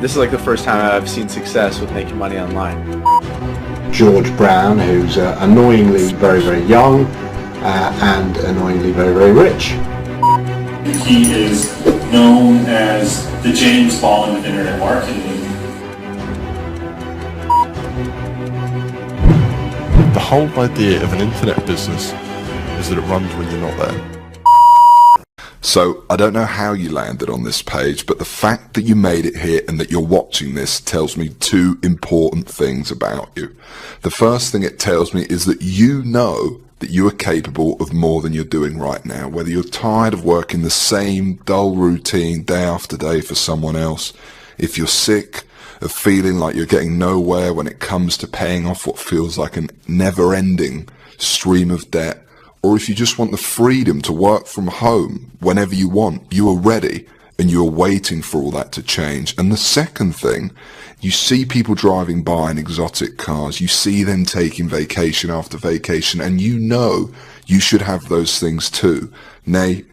This is like the first time I've seen success with making money online. George Brown, who's annoyingly very, very young and annoyingly very, very rich. He is known as the James Bond of internet marketing. The whole idea of an internet business is that it runs when you're not there. So, I don't know how you landed on this page, but the fact that you made it here and that you're watching this tells me two important things about you. The first thing it tells me is that you know that you are capable of more than you're doing right now. Whether you're tired of working the same dull routine day after day for someone else, if you're sick of feeling like you're getting nowhere when it comes to paying off what feels like a never-ending stream of debt, or if you just want the freedom to work from home whenever you want, you are ready and you're waiting for all that to change. And the second thing, you see people driving by in exotic cars, you see them taking vacation after vacation, and you know you should have those things too. Nay,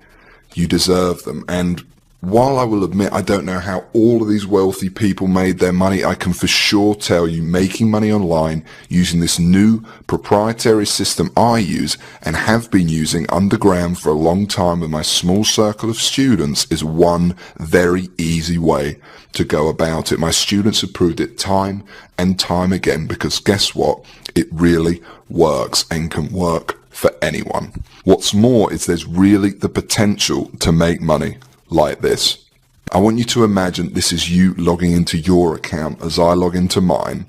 you deserve them. And while I will admit I don't know how all of these wealthy people made their money, I can for sure tell you making money online using this new proprietary system I use and have been using underground for a long time with my small circle of students is one very easy way to go about it. My students have proved it time and time again because guess what? It really works and can work for anyone. What's more is there's really the potential to make money like this. I want you to imagine this is you logging into your account as I log into mine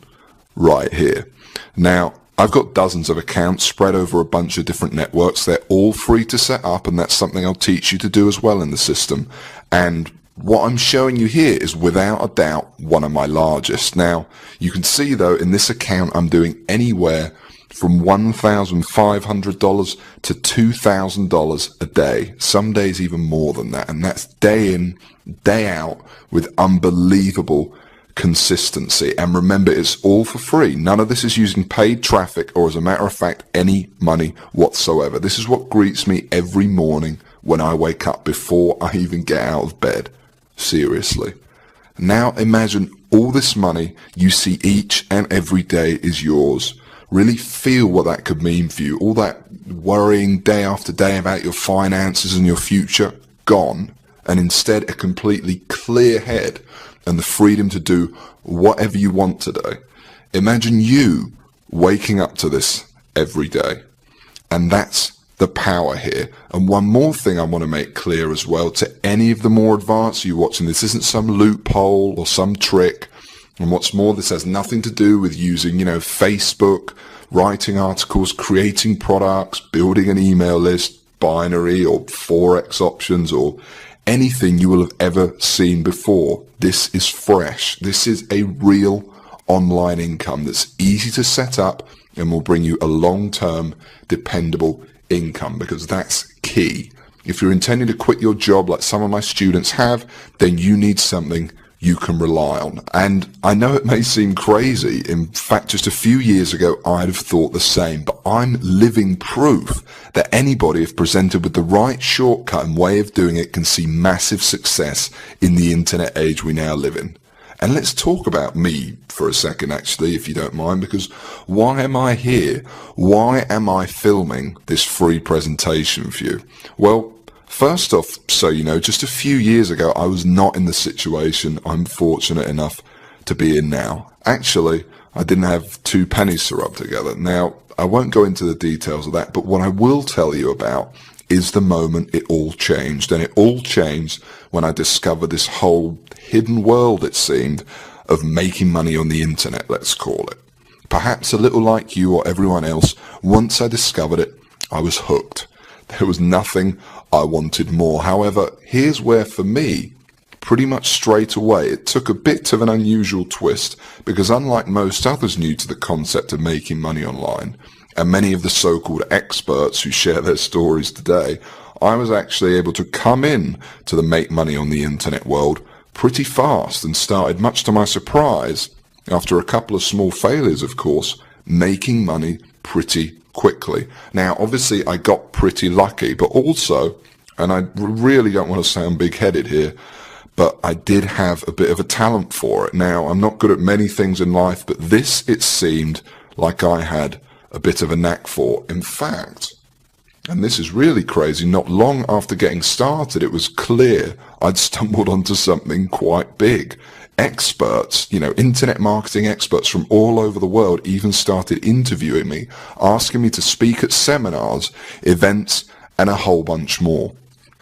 right here. Now, I've got dozens of accounts spread over a bunch of different networks. They're all free to set up, and that's something I'll teach you to do as well in the system. And what I'm showing you here is without a doubt one of my largest. Now, you can see though in this account I'm doing anywhere from $1,500 to $2,000 a day, some days even more than that, and that's day in, day out with unbelievable consistency. And remember, it's all for free. None of this is using paid traffic or, as a matter of fact, any money whatsoever. This is what greets me every morning when I wake up before I even get out of bed. Seriously. Now imagine all this money you see each and every day is yours. Really feel what that could mean for you. All that worrying day after day about your finances and your future, gone. And instead a completely clear head and the freedom to do whatever you want today. Imagine you waking up to this every day. And that's the power here. And one more thing I want to make clear as well to any of the more advanced you watching, this isn't some loophole or some trick. And what's more, this has nothing to do with using, Facebook, writing articles, creating products, building an email list, binary or Forex options, or anything you will have ever seen before. This is fresh. This is a real online income that's easy to set up and will bring you a long-term, dependable income, because that's key. If you're intending to quit your job like some of my students have, then you need something you can rely on. And I know it may seem crazy. In fact, just a few years ago, I'd have thought the same, but I'm living proof that anybody, if presented with the right shortcut and way of doing it, can see massive success in the internet age we now live in. And let's talk about me for a second, actually, if you don't mind, because why am I here? Why am I filming this free presentation for you? Well, first off, so you know, just a few years ago, I was not in the situation I'm fortunate enough to be in now. Actually, I didn't have two pennies to rub together. Now, I won't go into the details of that, but what I will tell you about is the moment it all changed. And it all changed when I discovered this whole hidden world, it seemed, of making money on the internet, let's call it. Perhaps a little like you or everyone else, once I discovered it, I was hooked. There was nothing I wanted more. However, here's where for me, pretty much straight away, it took a bit of an unusual twist, because unlike most others new to the concept of making money online, and many of the so-called experts who share their stories today, I was actually able to come in to the make money on the internet world pretty fast and started, much to my surprise, after a couple of small failures of course, making money pretty quickly. Now obviously I got pretty lucky, but also, and I really don't want to sound big-headed here, but I did have a bit of a talent for it. Now, I'm not good at many things in life, but this, it seemed like I had a bit of a knack for. In fact, and this is really crazy, not long after getting started, it was clear I'd stumbled onto something quite big. Experts, internet marketing experts from all over the world even started interviewing me, asking me to speak at seminars, events, and a whole bunch more.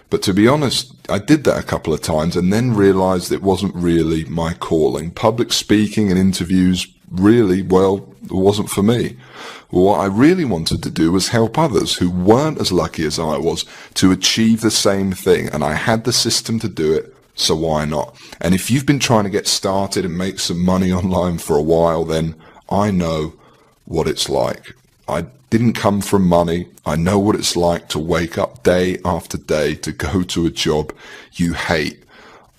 But to be honest, I did that a couple of times and then realized it wasn't really my calling. Public speaking and interviews really, it wasn't for me. What I really wanted to do was help others who weren't as lucky as I was to achieve the same thing, and I had the system to do it, so why not? And if you've been trying to get started and make some money online for a while, then I know what it's like. I didn't come from money. I know what it's like to wake up day after day to go to a job you hate.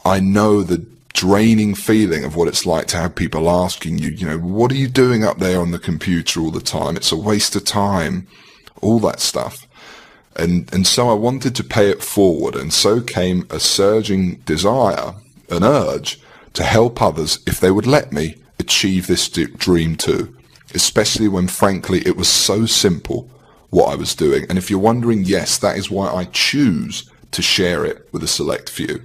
I know the draining feeling of what it's like to have people asking you, what are you doing up there on the computer all the time? It's a waste of time, all that stuff. And so I wanted to pay it forward, and so came a surging desire, an urge, to help others if they would let me achieve this dream too, especially when, frankly, it was so simple what I was doing. And if you're wondering, yes, that is why I choose to share it with a select few.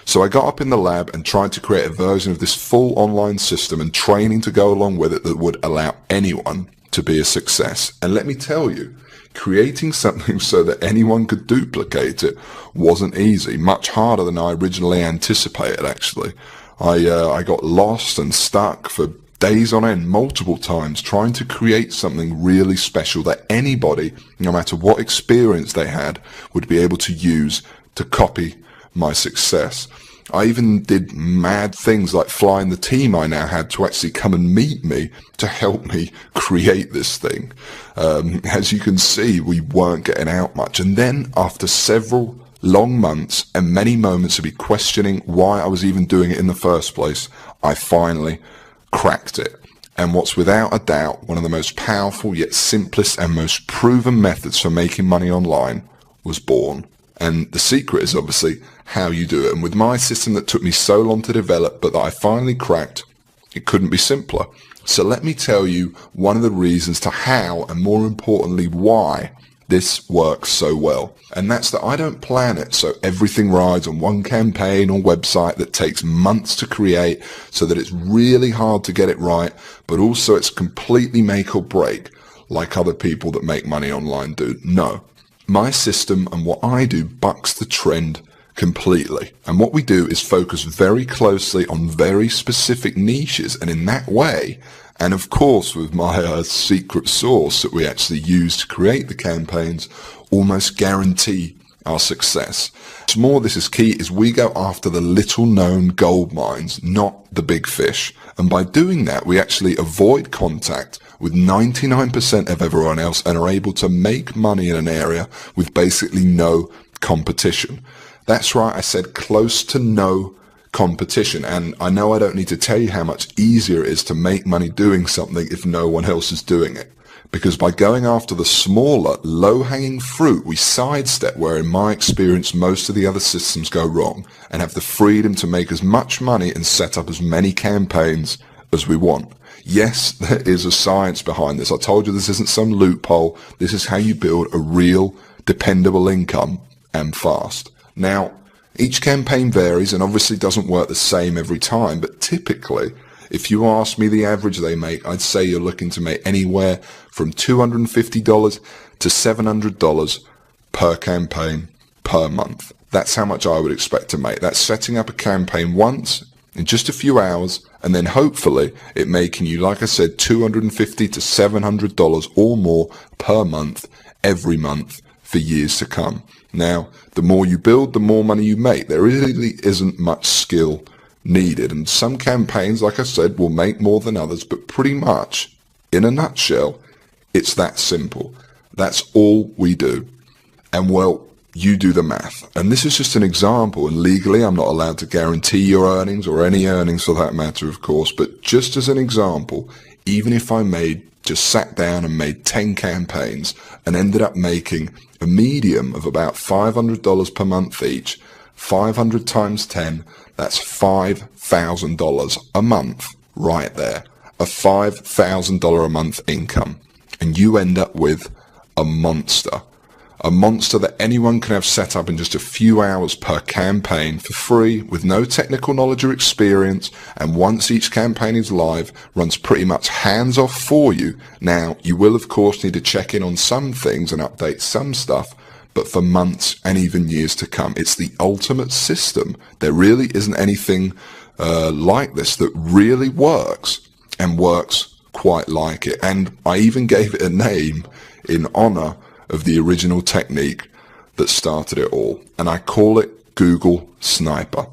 So I got up in the lab and tried to create a version of this full online system and training to go along with it that would allow anyone to be a success. And let me tell you, creating something so that anyone could duplicate it wasn't easy, much harder than I originally anticipated, actually. I got lost and stuck for days on end, multiple times, trying to create something really special that anybody, no matter what experience they had, would be able to use to copy my success. I even did mad things like flying the team I now had to actually come and meet me to help me create this thing. As you can see, we weren't getting out much. And then after several long months and many moments of me questioning why I was even doing it in the first place, I finally cracked it. And what's without a doubt one of the most powerful yet simplest and most proven methods for making money online was born. And the secret is obviously how you do it. And with my system that took me so long to develop, but that I finally cracked, it couldn't be simpler. So let me tell you one of the reasons to how, and more importantly, why this works so well. And that's that I don't plan it so everything rides on one campaign or website that takes months to create, so that it's really hard to get it right, but also it's completely make or break like other people that make money online do. No. My system and what I do bucks the trend completely. And what we do is focus very closely on very specific niches, and in that way, and of course with my secret sauce that we actually use to create the campaigns, almost guarantee our success. What's more, this is key, is we go after the little known gold mines, not the big fish. And by doing that, we actually avoid contact with 99% of everyone else and are able to make money in an area with basically no competition. That's right, I said close to no competition. And I know I don't need to tell you how much easier it is to make money doing something if no one else is doing it. Because by going after the smaller, low-hanging fruit, we sidestep where, in my experience, most of the other systems go wrong, and have the freedom to make as much money and set up as many campaigns as we want. Yes, there is a science behind this. I told you this isn't some loophole. This is how you build a real, dependable income, and fast. Now, each campaign varies and obviously doesn't work the same every time, but typically, if you ask me the average they make, I'd say you're looking to make anywhere from $250 to $700 per campaign per month. That's how much I would expect to make. That's setting up a campaign once in just a few hours, and then hopefully it making you, like I said, $250 to $700 or more per month, every month for years to come. Now, the more you build, the more money you make. There really isn't much skill needed, and some campaigns, like I said, will make more than others, but pretty much, in a nutshell, it's that simple. That's all we do. And well, you do the math. And this is just an example, and legally I'm not allowed to guarantee your earnings, or any earnings for that matter, of course, but just as an example, even if I just sat down and made 10 campaigns and ended up making a medium of about $500 per month each, 500 times 10, that's $5,000 a month right there. A $5,000 a month income. And you end up with a monster. A monster that anyone can have set up in just a few hours per campaign for free with no technical knowledge or experience, and once each campaign is live, runs pretty much hands off for you. Now, you will of course need to check in on some things and update some stuff, but for months and even years to come. It's the ultimate system. There really isn't anything like this that really works, and works quite like it. And I even gave it a name in honor of the original technique that started it all, and I call it Google Sniper.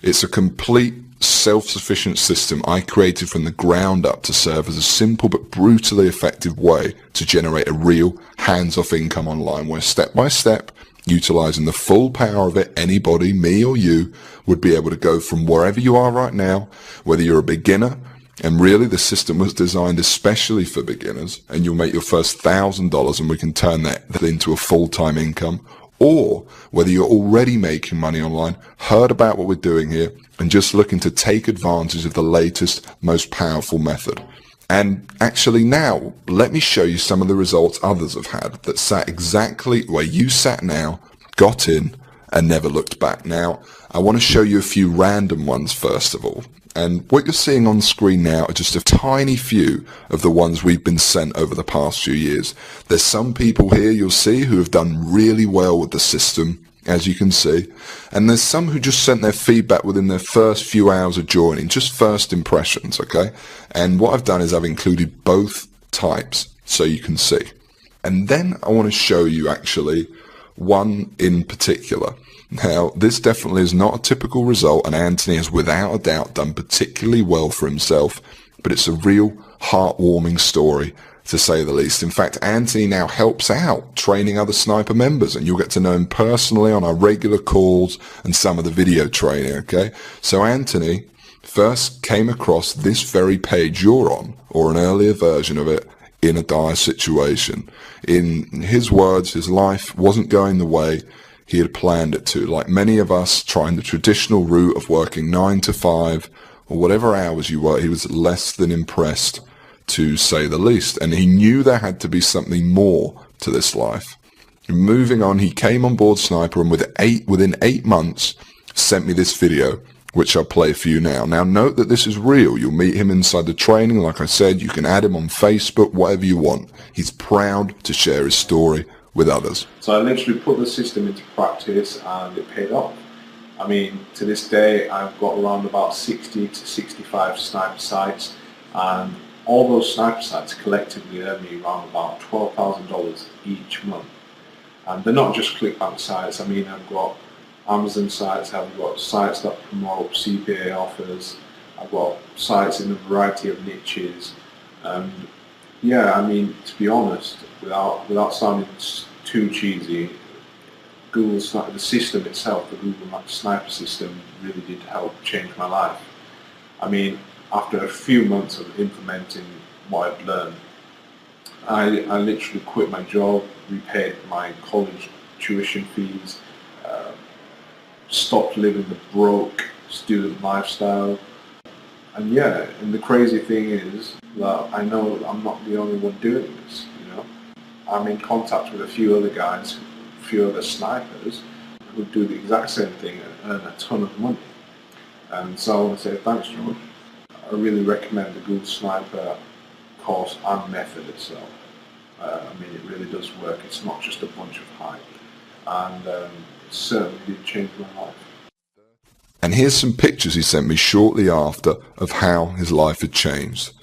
It's a complete self-sufficient system I created from the ground up to serve as a simple but brutally effective way to generate a real hands-off income online, where step by step, utilizing the full power of it, anybody, me or you, would be able to go from wherever you are right now, whether you're a beginner, and really the system was designed especially for beginners, and you'll make your first $1,000 and we can turn that into a full-time income, or whether you're already making money online, heard about what we're doing here, and just looking to take advantage of the latest, most powerful method. And actually now, let me show you some of the results others have had that sat exactly where you sat now, got in, and never looked back. Now, I want to show you a few random ones first of all. And what you're seeing on screen now are just a tiny few of the ones we've been sent over the past few years. There's some people here you'll see who have done really well with the system, as you can see. And there's some who just sent their feedback within their first few hours of joining, just first impressions, okay? And what I've done is I've included both types so you can see. And then I want to show you actually one in particular. Now, this definitely is not a typical result, and Anthony has without a doubt done particularly well for himself, but it's a real heartwarming story, to say the least. In fact, Anthony now helps out training other sniper members, and you'll get to know him personally on our regular calls and some of the video training, okay? So Anthony first came across this very page you're on, or an earlier version of it, in a dire situation. In his words, his life wasn't going the way he had planned it to. Like many of us trying the traditional route of working 9 to 5 or whatever hours you work, he was less than impressed, to say the least. And he knew there had to be something more to this life. Moving on, he came on board Sniper, and within 8 months sent me this video, which I'll play for you now. Now note that this is real. You'll meet him inside the training. Like I said, you can add him on Facebook, whatever you want. He's proud to share his story with others. So I literally put the system into practice and it paid off. I mean, to this day I've got around about 60 to 65 sniper sites, and all those sniper sites collectively earn me around about $12,000 each month. And they're not just clickbank sites. I mean, I've got Amazon sites, I've got sites that promote CPA offers, I've got sites in a variety of niches. Yeah, I mean, to be honest, without sounding too cheesy, the system itself, the Google Sniper system, really did help change my life. I mean, after a few months of implementing what I've learned, I literally quit my job, repaid my college tuition fees, stopped living the broke student lifestyle. And yeah, and the crazy thing is that I know I'm not the only one doing this, you know. I'm in contact with a few other guys, a few other snipers who do the exact same thing and earn a ton of money. And so I want to say thanks, George. I really recommend the Google Sniper course and method itself. I mean, it really does work. It's not just a bunch of hype. And it certainly did change my life. And here's some pictures he sent me shortly after of how his life had changed.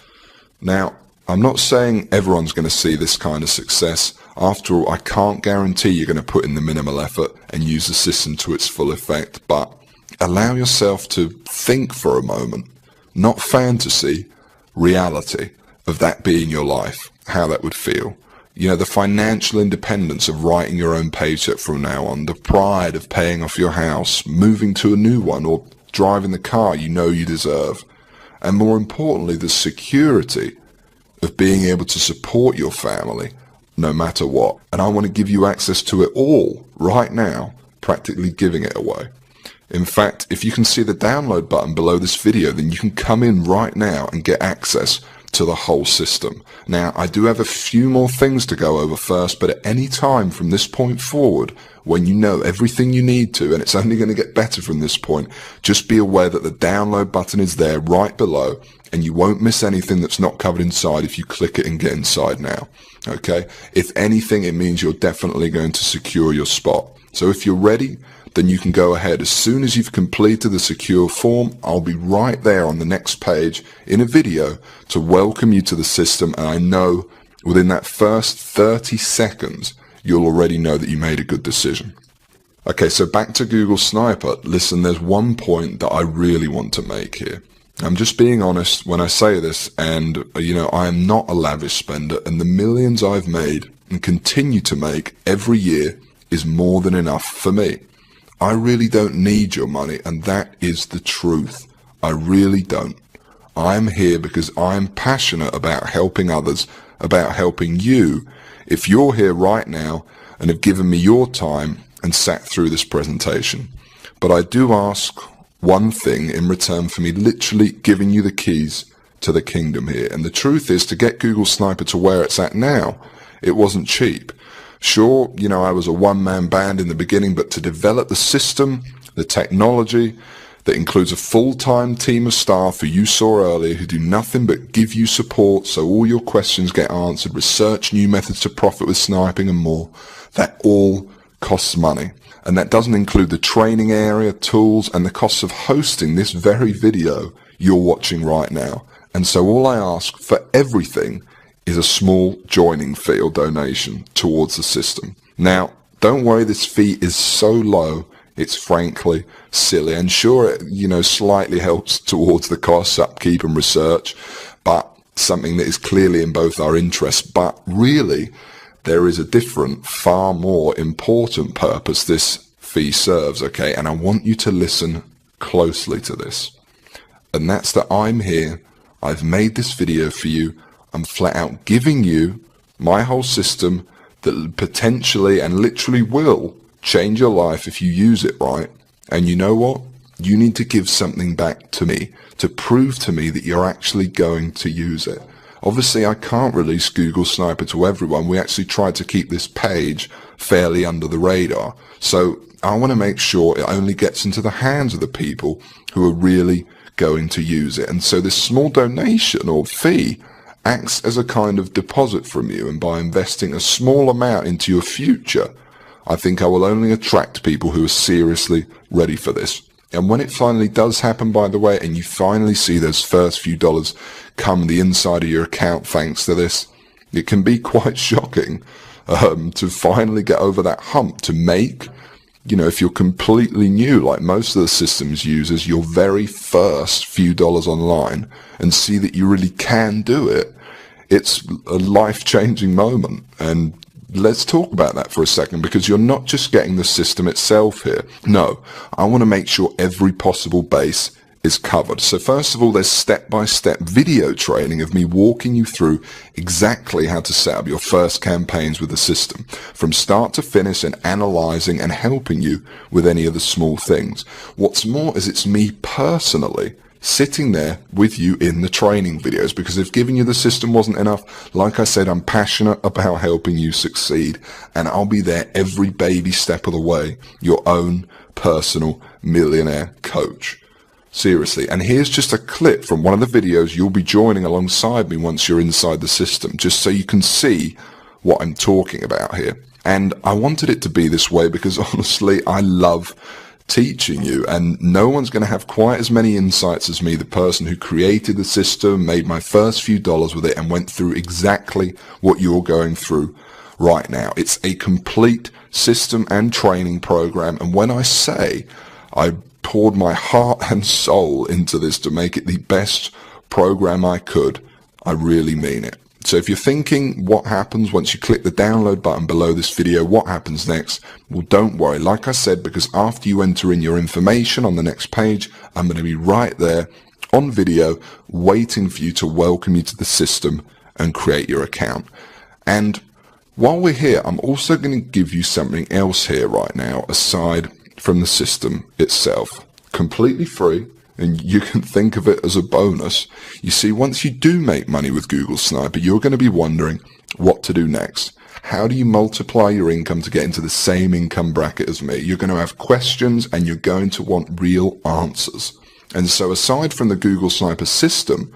Now, I'm not saying everyone's going to see this kind of success. After all, I can't guarantee you're going to put in the minimal effort and use the system to its full effect, but allow yourself to think for a moment, not fantasy, reality of that being your life, how that would feel. You know, the financial independence of writing your own paycheck from now on, the pride of paying off your house, moving to a new one, or driving the car you know you deserve. And more importantly, the security of being able to support your family no matter what. And I want to give you access to it all right now, practically giving it away. In fact, if you can see the download button below this video, then you can come in right now and get access to the whole system. Now, I do have a few more things to go over first, but at any time from this point forward, when you know everything you need to, and it's only going to get better from this point, just be aware that the download button is there right below, and you won't miss anything that's not covered inside if you click it and get inside now. Okay? If anything, it means you're definitely going to secure your spot. So if you're ready, then you can go ahead. As soon as you've completed the secure form, I'll be right there on the next page in a video to welcome you to the system, and I know within that first 30 seconds, you'll already know that you made a good decision. Okay, so back to Google Sniper. Listen, there's one point that I really want to make here. I'm just being honest when I say this, and I am not a lavish spender, and the millions I've made and continue to make every year is more than enough for me. I really don't need your money, and that is the truth. I really don't. I'm here because I'm passionate about helping others, about helping you. If you're here right now and have given me your time and sat through this presentation. But I do ask one thing in return for me literally giving you the keys to the kingdom here. And the truth is, to get Google Sniper to where it's at now, it wasn't cheap. Sure, I was a one-man band in the beginning, but to develop the system, the technology, that includes a full-time team of staff who you saw earlier who do nothing but give you support so all your questions get answered, research new methods to profit with sniping and more, that all costs money. And that doesn't include the training area, tools, and the costs of hosting this very video you're watching right now. And so all I ask for everything is a small joining fee or donation towards the system. Now, don't worry, this fee is so low, it's frankly silly. And sure, it, slightly helps towards the costs, upkeep and research, but something that is clearly in both our interests. But really, there is a different, far more important purpose this fee serves, okay? And I want you to listen closely to this. And that's that I'm here, I've made this video for you, I'm flat out giving you my whole system that potentially and literally will change your life if you use it right. And you know what? You need to give something back to me to prove to me that you're actually going to use it. Obviously, I can't release Google Sniper to everyone. We actually tried to keep this page fairly under the radar. So I want to make sure it only gets into the hands of the people who are really going to use it. And so this small donation or fee acts as a kind of deposit from you, and by investing a small amount into your future, I think I will only attract people who are seriously ready for this. And when it finally does happen, by the way, and you finally see those first few dollars come the inside of your account thanks to this, it can be quite shocking to finally get over that hump, to make, if you're completely new, like most of the systems users, your very first few dollars online and see that you really can do it. It's a life-changing moment. And let's talk about that for a second, because you're not just getting the system itself here. No, I want to make sure every possible base is covered. So first of all, there's step-by-step video training of me walking you through exactly how to set up your first campaigns with the system, from start to finish, and analyzing and helping you with any of the small things. What's more is it's me personally sitting there with you in the training videos, because if giving you the system wasn't enough, like I said, I'm passionate about helping you succeed, and I'll be there every baby step of the way, your own personal millionaire coach. Seriously. And here's just a clip from one of the videos you'll be joining alongside me once you're inside the system, just so you can see what I'm talking about here. And I wanted it to be this way because honestly, I love teaching you, and no one's going to have quite as many insights as me, the person who created the system, made my first few dollars with it, and went through exactly what you're going through right now. It's a complete system and training program, and when I say I poured my heart and soul into this to make it the best program I could, I really mean it. So if you're thinking what happens once you click the download button below this video, what happens next? Well, don't worry. Like I said, because after you enter in your information on the next page, I'm going to be right there on video waiting for you to welcome you to the system and create your account. And while we're here, I'm also going to give you something else here right now, aside from the system itself, completely free, and you can think of it as a bonus. You see, once you do make money with Google Sniper, you're going to be wondering what to do next. How do you multiply your income to get into the same income bracket as me? You're going to have questions and you're going to want real answers. And so aside from the Google Sniper system,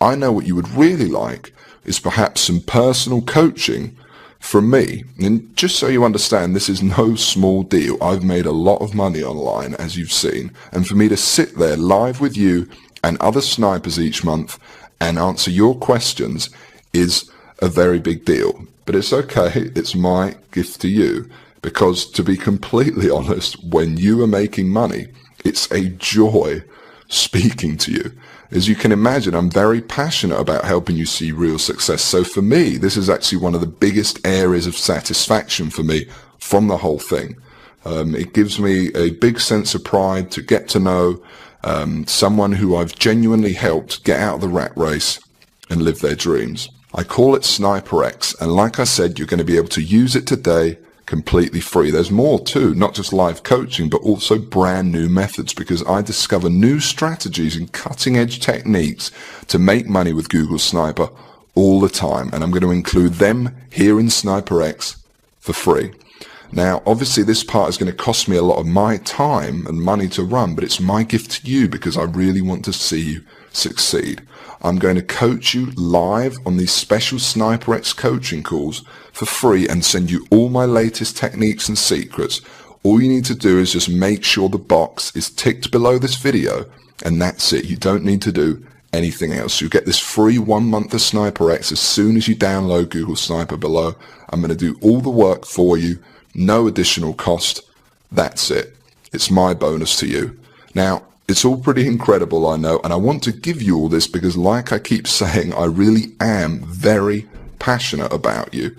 I know what you would really like is perhaps some personal coaching from me. And just so you understand, this is no small deal. I've made a lot of money online, as you've seen. And for me to sit there live with you and other snipers each month and answer your questions is a very big deal. But it's okay, it's my gift to you, because to be completely honest, when you are making money, it's a joy speaking to you. As you can imagine, I'm very passionate about helping you see real success. So for me, this is actually one of the biggest areas of satisfaction for me from the whole thing. It gives me a big sense of pride to get to know someone who I've genuinely helped get out of the rat race and live their dreams. I call it Sniper X, and like I said, you're going to be able to use it today completely free. There's more too, not just live coaching, but also brand new methods, because I discover new strategies and cutting edge techniques to make money with Google Sniper all the time, and I'm going to include them here in Sniper X for free. Now, obviously this part is going to cost me a lot of my time and money to run, but it's my gift to you because I really want to see you succeed. I'm going to coach you live on these special Sniper X coaching calls for free and send you all my latest techniques and secrets. All you need to do is just make sure the box is ticked below this video, and that's it. You don't need to do anything else. You get this free 1 month of Sniper X as soon as you download Google Sniper below. I'm going to do all the work for you, no additional cost. That's it. It's my bonus to you. Now, it's all pretty incredible, I know, and I want to give you all this because, like I keep saying, I really am very passionate about you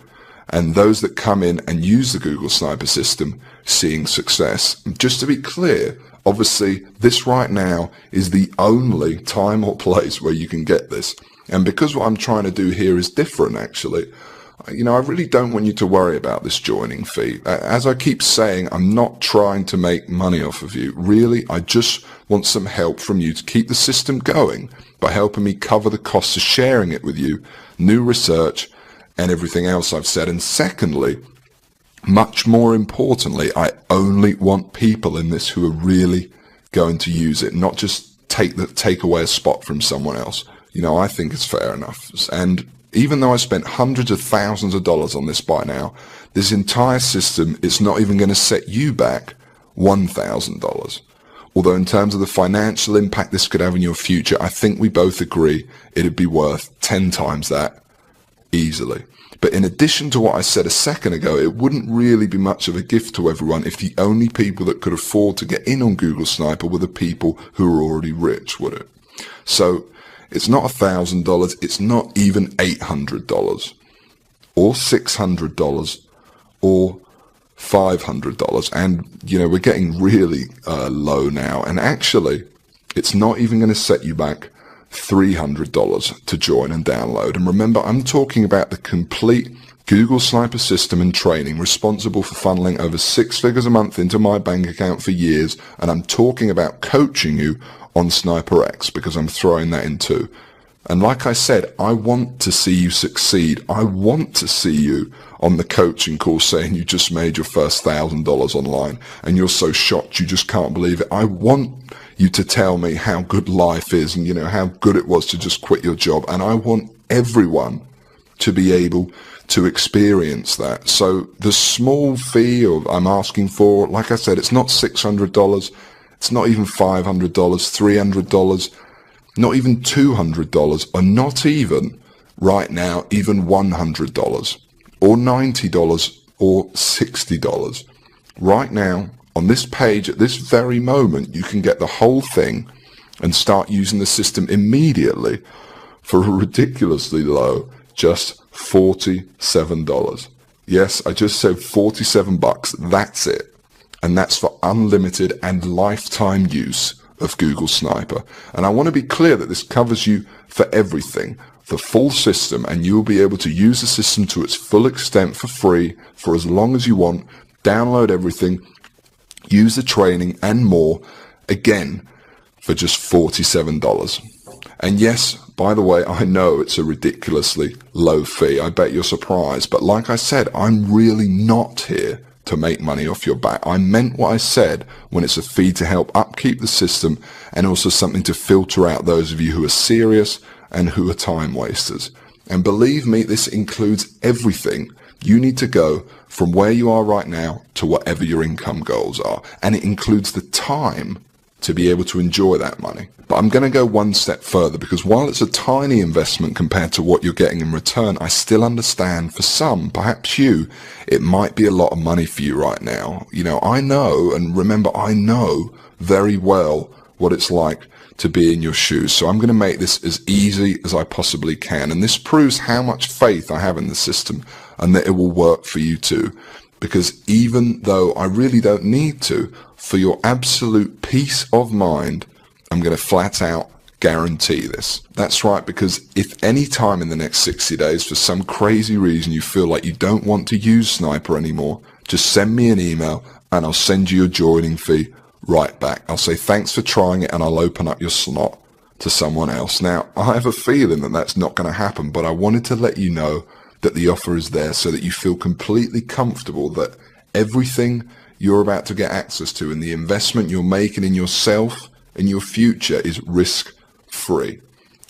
and those that come in and use the Google Sniper system seeing success. Just to be clear, obviously, this right now is the only time or place where you can get this. And because what I'm trying to do here is different, actually, you know, I really don't want you to worry about this joining fee. As I keep saying, I'm not trying to make money off of you. Really, I just want some help from you to keep the system going by helping me cover the costs of sharing it with you, new research, and everything else I've said. And secondly, much more importantly, I only want people in this who are really going to use it, not just take away a spot from someone else. You know, I think it's fair enough. And even though I spent hundreds of thousands of dollars on this by now, this entire system is not even going to set you back $1,000. Although in terms of the financial impact this could have in your future, I think we both agree it'd be worth 10 times that easily. But in addition to what I said a second ago, it wouldn't really be much of a gift to everyone if the only people that could afford to get in on Google Sniper were the people who are already rich, would it? So it's not $1,000, it's not even $800 or $600 or $500. And, you know, we're getting really low now. And actually, it's not even going to set you back $300 to join and download. And remember, I'm talking about the complete Google Sniper system and training responsible for funneling over 6 figures a month into my bank account for years. And I'm talking about coaching you on Sniper X because I'm throwing that in too. And like I said, I want to see you succeed. I want to see you on the coaching call saying you just made your first $1,000 online and you're so shocked you just can't believe it. I want you to tell me how good life is and, you know, how good it was to just quit your job. And I want everyone to be able to experience that. So the small fee I'm asking for, like I said, it's not $600. It's not even $500, $300, not even $200, or not even, right now, even $100, or $90, or $60. Right now, on this page, at this very moment, you can get the whole thing and start using the system immediately for a ridiculously low, just $47. Yes, I just said $47, that's it. And that's for unlimited and lifetime use of Google Sniper. And I want to be clear that this covers you for everything, the full system, and you'll be able to use the system to its full extent for free for as long as you want, download everything, Use the training and more, again, for just $47. And yes, by the way, I know it's a ridiculously low fee. I bet you're surprised. But like I said, I'm really not here to make money off your back. I meant what I said when it's a fee to help upkeep the system and also something to filter out those of you who are serious and who are time wasters. And believe me, this includes everything. You need to go from where you are right now to whatever your income goals are. And it includes the time to be able to enjoy that money. But I'm going to go one step further, because while it's a tiny investment compared to what you're getting in return, I still understand for some, perhaps you, it might be a lot of money for you right now. You know, I know, and remember, I know very well what it's like to be in your shoes. So I'm going to make this as easy as I possibly can. And this proves how much faith I have in the system and that it will work for you too. Because even though I really don't need to, for your absolute peace of mind, I'm going to flat out guarantee this. That's right, because if any time in the next 60 days, for some crazy reason, you feel like you don't want to use Sniper anymore, just send me an email and I'll send you your joining fee right back. I'll say thanks for trying it and I'll open up your slot to someone else. Now, I have a feeling that that's not going to happen, but I wanted to let you know that the offer is there so that you feel completely comfortable that everything you're about to get access to and the investment you're making in yourself and your future is risk-free.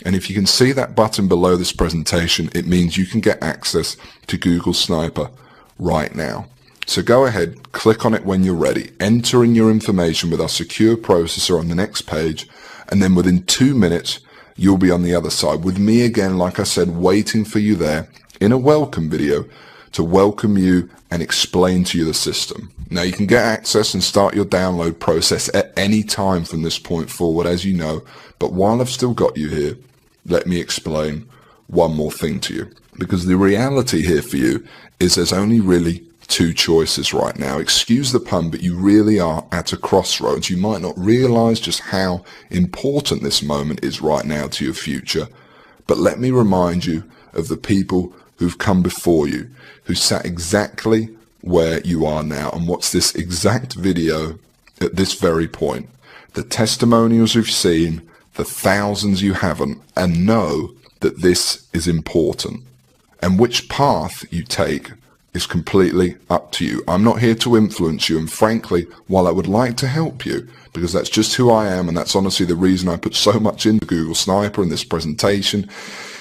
And if you can see that button below this presentation, it means you can get access to Google Sniper right now. So go ahead, click on it when you're ready, enter in your information with our secure processor on the next page, and then within 2 minutes, you'll be on the other side with me again, like I said, waiting for you there in a welcome video to welcome you and explain to you the system. Now you can get access and start your download process at any time from this point forward, as you know, but while I've still got you here, let me explain one more thing to you. Because the reality here for you is there's only really two choices right now. Excuse the pun, but you really are at a crossroads. You might not realize just how important this moment is right now to your future, but let me remind you of the people who've come before you, who sat exactly where you are now and watch this exact video at this very point. The testimonials you've seen, the thousands you haven't, and know that this is important. And which path you take is completely up to you. I'm not here to influence you, and frankly, while I would like to help you, because that's just who I am, and that's honestly the reason I put so much into Google Sniper in this presentation,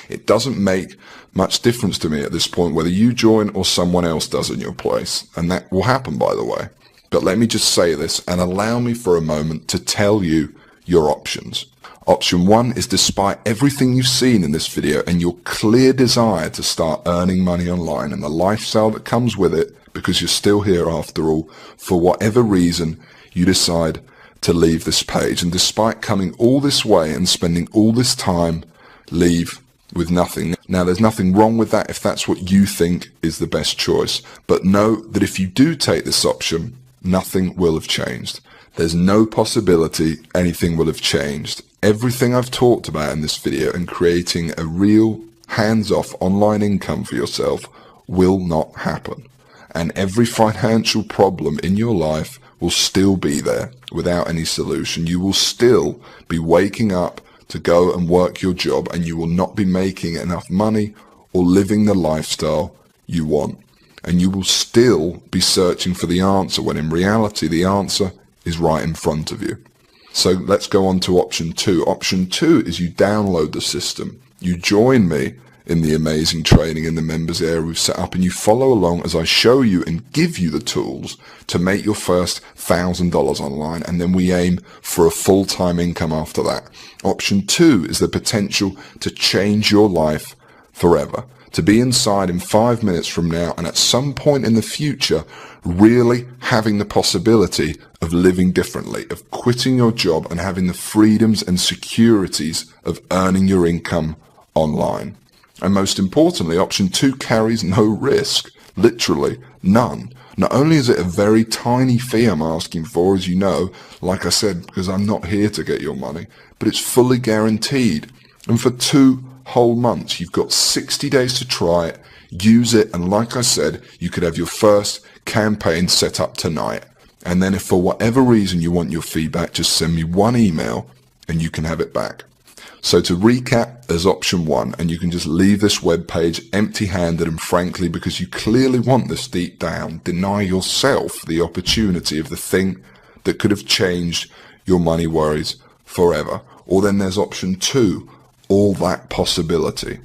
it doesn't make much difference to me at this point whether you join or someone else does in your place. And that will happen, by the way. But let me just say this and allow me for a moment to tell you your options. Option 1 is, despite everything you've seen in this video and your clear desire to start earning money online and the lifestyle that comes with it, because you're still here after all, for whatever reason, you decide to leave this page. And despite coming all this way and spending all this time, leave with nothing. Now, there's nothing wrong with that if that's what you think is the best choice. But know that if you do take this option, nothing will have changed. There's no possibility anything will have changed. Everything I've talked about in this video and creating a real hands-off online income for yourself will not happen. And every financial problem in your life will still be there without any solution. You will still be waking up to go and work your job, and you will not be making enough money or living the lifestyle you want. And you will still be searching for the answer, when in reality the answer is right in front of you. So let's go on to option 2. Option 2 is you download the system. You join me in the amazing training in the members area we've set up, and you follow along as I show you and give you the tools to make your first $1,000 online, and then we aim for a full-time income after that. Option 2 is the potential to change your life forever, to be inside in 5 minutes from now and at some point in the future really having the possibility of living differently, of quitting your job and having the freedoms and securities of earning your income online. And most importantly, option 2 carries no risk, literally none. Not only is it a very tiny fee I'm asking for, as you know, like I said, because I'm not here to get your money, but it's fully guaranteed. And for 2 whole months, you've got 60 days to try it, use it, and like I said, you could have your first campaign set up tonight. And then if for whatever reason you want your feedback, just send me one email and you can have it back. So to recap, there's option 1, and you can just leave this web page empty-handed, and frankly, because you clearly want this deep down, deny yourself the opportunity of the thing that could have changed your money worries forever. Or then there's option 2, all that possibility.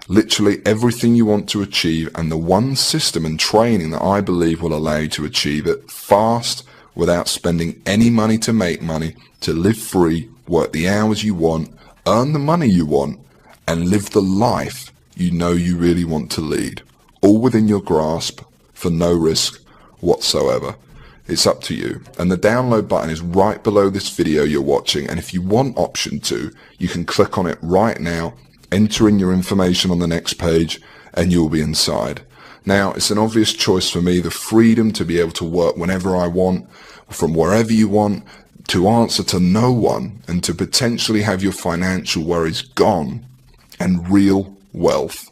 Literally everything you want to achieve, and the one system and training that I believe will allow you to achieve it fast, without spending any money to make money, to live free, work the hours you want, earn the money you want, and live the life you know you really want to lead. All within your grasp, for no risk whatsoever. It's up to you. And the download button is right below this video you're watching, and if you want option 2, you can click on it right now, enter in your information on the next page, and you'll be inside. Now, it's an obvious choice for me, the freedom to be able to work whenever I want, from wherever you want, to answer to no one, and to potentially have your financial worries gone, and real wealth.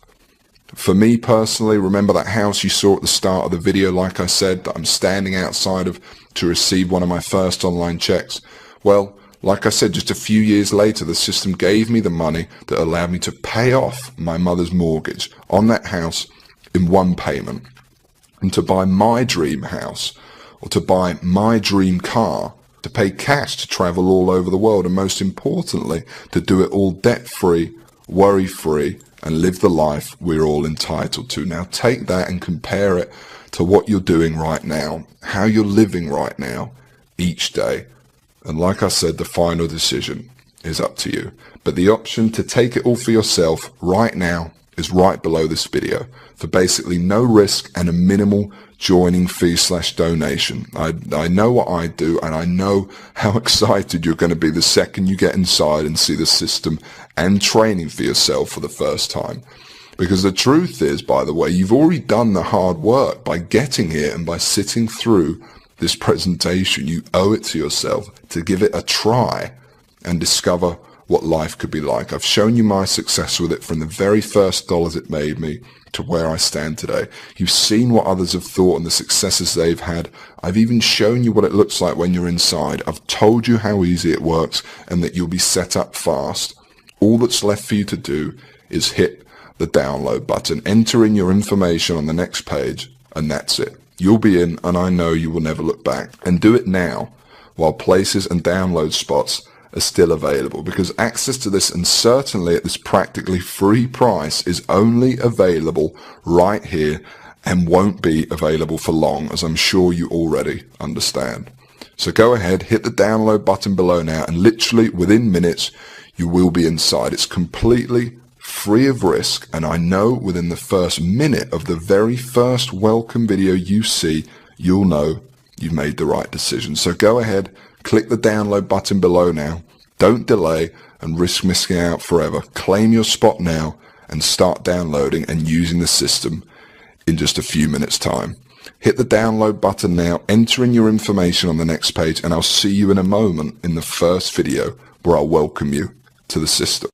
For me personally, remember that house you saw at the start of the video, like I said, that I'm standing outside of to receive one of my first online checks? Well, like I said, just a few years later, the system gave me the money that allowed me to pay off my mother's mortgage on that house in one payment, and to buy my dream house, or to buy my dream car, to pay cash to travel all over the world, and most importantly, to do it all debt-free, worry-free, and live the life we're all entitled to. Now take that and compare it to what you're doing right now, how you're living right now, each day. And like I said, the final decision is up to you. But the option to take it all for yourself right now is right below this video, for basically no risk and a minimal joining fee/donation. I know what I do, and I know how excited you're going to be the second you get inside and see the system and training for yourself for the first time. Because the truth is, by the way, you've already done the hard work by getting here and by sitting through this presentation. You owe it to yourself to give it a try and discover what life could be like. I've shown you my success with it, from the very first dollars it made me to where I stand today. You've seen what others have thought and the successes they've had. I've even shown you what it looks like when you're inside. I've told you how easy it works and that you'll be set up fast. All that's left for you to do is hit the download button, enter in your information on the next page, and that's it. You'll be in, and I know you will never look back. And do it now, while places and download spots are still available, because access to this, and certainly at this practically free price, is only available right here and won't be available for long, as I'm sure you already understand. So go ahead, hit the download button below now, and literally within minutes you will be inside. It's completely free of risk, and I know within the first minute of the very first welcome video you see, you'll know you've made the right decision. So go ahead, click the download button below now. Don't delay and risk missing out forever. Claim your spot now and start downloading and using the system in just a few minutes' time. Hit the download button now, enter in your information on the next page, and I'll see you in a moment in the first video where I'll welcome you to the system.